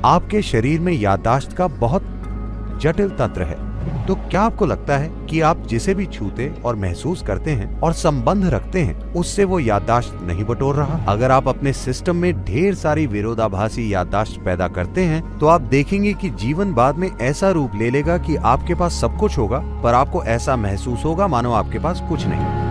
आपके शरीर में याददाश्त का बहुत जटिल तंत्र है। तो क्या आपको लगता है कि आप जिसे भी छूते और महसूस करते हैं और संबंध रखते हैं, उससे वो याददाश्त नहीं बटोर रहा? अगर आप अपने सिस्टम में ढेर सारी विरोधाभासी याददाश्त पैदा करते हैं, तो आप देखेंगे कि जीवन बाद में ऐसा रूप ले लेगा कि आपके पास सब कुछ होगा, पर आपको ऐसा महसूस होगा मानो आपके पास कुछ नहीं।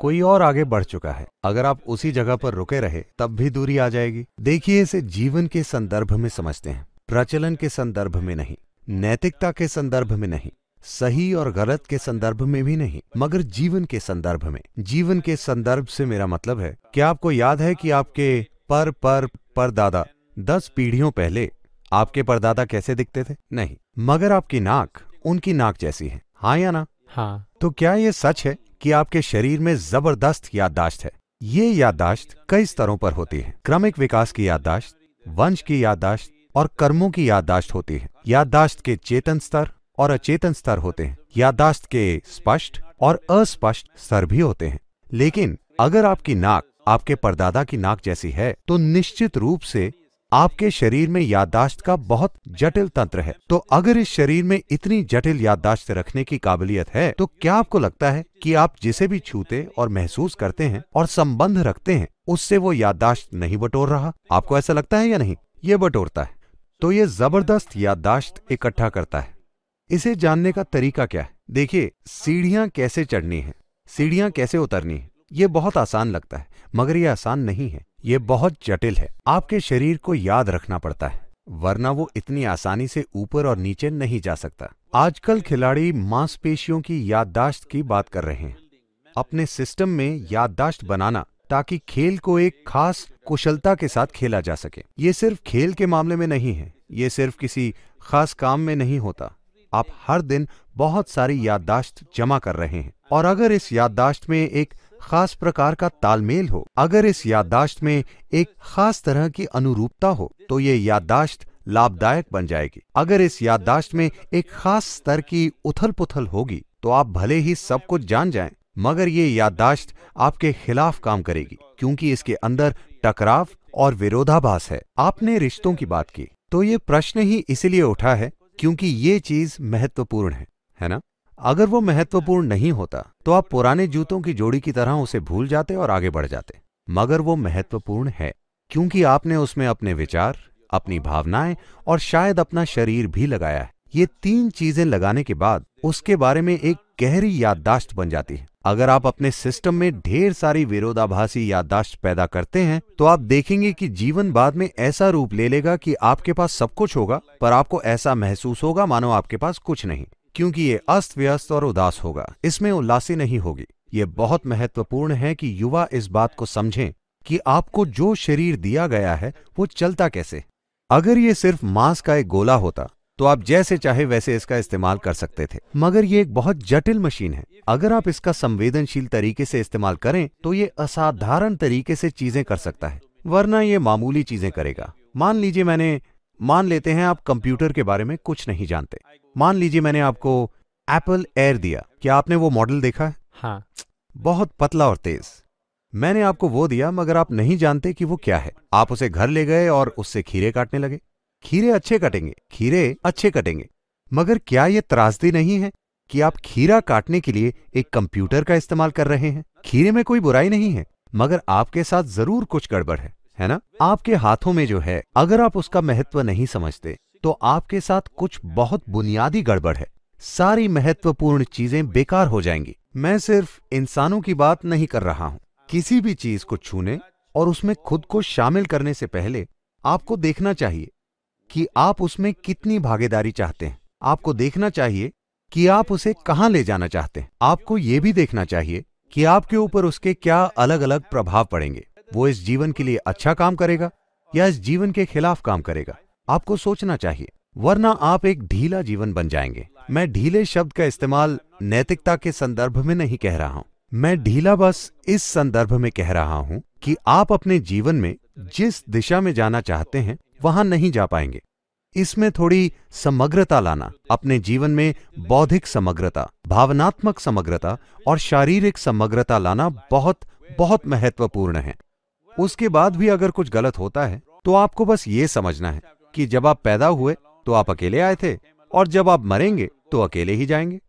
कोई और आगे बढ़ चुका है, अगर आप उसी जगह पर रुके रहे तब भी दूरी आ जाएगी। देखिए, इसे जीवन के संदर्भ में समझते हैं, प्रचलन के संदर्भ में नहीं, नैतिकता के संदर्भ में नहीं, सही और गलत के संदर्भ में भी नहीं, मगर जीवन के संदर्भ में। जीवन के संदर्भ से मेरा मतलब है, क्या आपको याद है कि आपके परदादा 10 पीढ़ियों पहले आपके परदादा कैसे दिखते थे? नहीं, मगर आपकी नाक उनकी नाक जैसी है, हाँ या ना? हाँ। तो क्या ये सच है कि आपके शरीर में जबरदस्त याददाश्त है? ये याददाश्त कई स्तरों पर होती है। क्रमिक विकास की याददाश्त, वंश की याददाश्त और कर्मों की याददाश्त होती है। याददाश्त के चेतन स्तर और अचेतन स्तर होते हैं। याददाश्त के स्पष्ट और अस्पष्ट स्तर भी होते हैं। लेकिन अगर आपकी नाक आपके परदादा की नाक जैसी है, तो निश्चित रूप से आपके शरीर में याददाश्त का बहुत जटिल तंत्र है। तो अगर इस शरीर में इतनी जटिल याददाश्त रखने की काबिलियत है, तो क्या आपको लगता है कि आप जिसे भी छूते और महसूस करते हैं और संबंध रखते हैं, उससे वो याददाश्त नहीं बटोर रहा? आपको ऐसा लगता है या नहीं? ये बटोरता है। तो ये जबरदस्त याददाश्त इकट्ठा करता है। इसे जानने का तरीका क्या है? देखिए, सीढ़ियां कैसे चढ़नी है, सीढ़ियां कैसे उतरनी है, ये बहुत आसान लगता है, मगर ये आसान नहीं है, ये बहुत जटिल है। आपके शरीर को याद रखना पड़ता है, वरना वो इतनी आसानी से ऊपर और नीचे नहीं जा सकता। आजकल खिलाड़ी मांसपेशियों की याददाश्त की बात कर रहे हैं, अपने सिस्टम में याददाश्त बनाना, ताकि खेल को एक खास कुशलता के साथ खेला जा सके। ये सिर्फ खेल के मामले में नहीं है, ये सिर्फ किसी खास काम में नहीं होता। आप हर दिन बहुत सारी याददाश्त जमा कर रहे हैं, और अगर इस याददाश्त में एक खास प्रकार का तालमेल हो, अगर इस याददाश्त में एक खास तरह की अनुरूपता हो, तो ये याददाश्त लाभदायक बन जाएगी। अगर इस याददाश्त में एक खास स्तर की उथल पुथल होगी, तो आप भले ही सब कुछ जान जाएं, मगर ये याददाश्त आपके खिलाफ काम करेगी, क्योंकि इसके अंदर टकराव और विरोधाभास है। आपने रिश्तों की बात की, तो ये प्रश्न ही इसलिए उठा है क्योंकि ये चीज महत्वपूर्ण है ना? अगर वो महत्वपूर्ण नहीं होता, तो आप पुराने जूतों की जोड़ी की तरह उसे भूल जाते और आगे बढ़ जाते। मगर वो महत्वपूर्ण है, क्योंकि आपने उसमें अपने विचार, अपनी भावनाएं और शायद अपना शरीर भी लगाया है। ये 3 चीजें लगाने के बाद उसके बारे में एक गहरी याददाश्त बन जाती है। अगर आप अपने सिस्टम में ढेर सारी विरोधाभासी याददाश्त पैदा करते हैं, तो आप देखेंगे कि जीवन बाद में ऐसा रूप ले लेगा कि आपके पास सब कुछ होगा, पर आपको ऐसा महसूस होगा मानो आपके पास कुछ नहीं, क्योंकि ये अस्त व्यस्त और उदास होगा, इसमें उल्लासी नहीं होगी। ये बहुत महत्वपूर्ण है कि युवा इस बात को समझें कि आपको जो शरीर दिया गया है वो चलता कैसे। अगर ये सिर्फ मांस का एक गोला होता, तो आप जैसे चाहे वैसे इसका इस्तेमाल कर सकते थे, मगर ये एक बहुत जटिल मशीन है। अगर आप इसका संवेदनशील तरीके से इस्तेमाल करें, तो ये असाधारण तरीके से चीजें कर सकता है, वरना ये मामूली चीजें करेगा। मान लेते हैं आप कंप्यूटर के बारे में कुछ नहीं जानते। मान लीजिए मैंने आपको एप्पल एयर दिया। क्या आपने वो मॉडल देखा है? हाँ। बहुत पतला और तेज। मैंने आपको वो दिया, मगर आप नहीं जानते कि वो क्या है। आप उसे घर ले गए और उससे खीरे काटने लगे। खीरे अच्छे कटेंगे, मगर क्या ये त्रासदी नहीं है कि आप खीरा काटने के लिए एक कंप्यूटर का इस्तेमाल कर रहे हैं? खीरे में कोई बुराई नहीं है, मगर आपके साथ जरूर कुछ गड़बड़ है ना? आपके हाथों में जो है, अगर आप उसका महत्व नहीं समझते, तो आपके साथ कुछ बहुत बुनियादी गड़बड़ है। सारी महत्वपूर्ण चीजें बेकार हो जाएंगी। मैं सिर्फ इंसानों की बात नहीं कर रहा हूं। किसी भी चीज को छूने और उसमें खुद को शामिल करने से पहले आपको देखना चाहिए कि आप उसमें कितनी भागीदारी चाहते हैं। आपको देखना चाहिए कि आप उसे कहां ले जाना चाहते हैं। आपको यह भी देखना चाहिए कि आपके ऊपर उसके क्या अलग अलग प्रभाव पड़ेंगे। वो इस जीवन के लिए अच्छा काम करेगा या इस जीवन के खिलाफ काम करेगा। आपको सोचना चाहिए, वरना आप एक ढीला जीवन बन जाएंगे। मैं ढीले शब्द का इस्तेमाल नैतिकता के संदर्भ में नहीं कह रहा हूं। मैं ढीला बस इस संदर्भ में कह रहा हूं कि आप अपने जीवन में जिस दिशा में जाना चाहते हैं, वहां नहीं जा पाएंगे। इसमें थोड़ी समग्रता लाना, अपने जीवन में बौद्धिक समग्रता, भावनात्मक समग्रता और शारीरिक समग्रता लाना बहुत बहुत महत्वपूर्ण है। उसके बाद भी अगर कुछ गलत होता है तो आपको बस ये समझना है कि जब आप पैदा हुए तो आप अकेले आए थे और जब आप मरेंगे तो अकेले ही जाएंगे।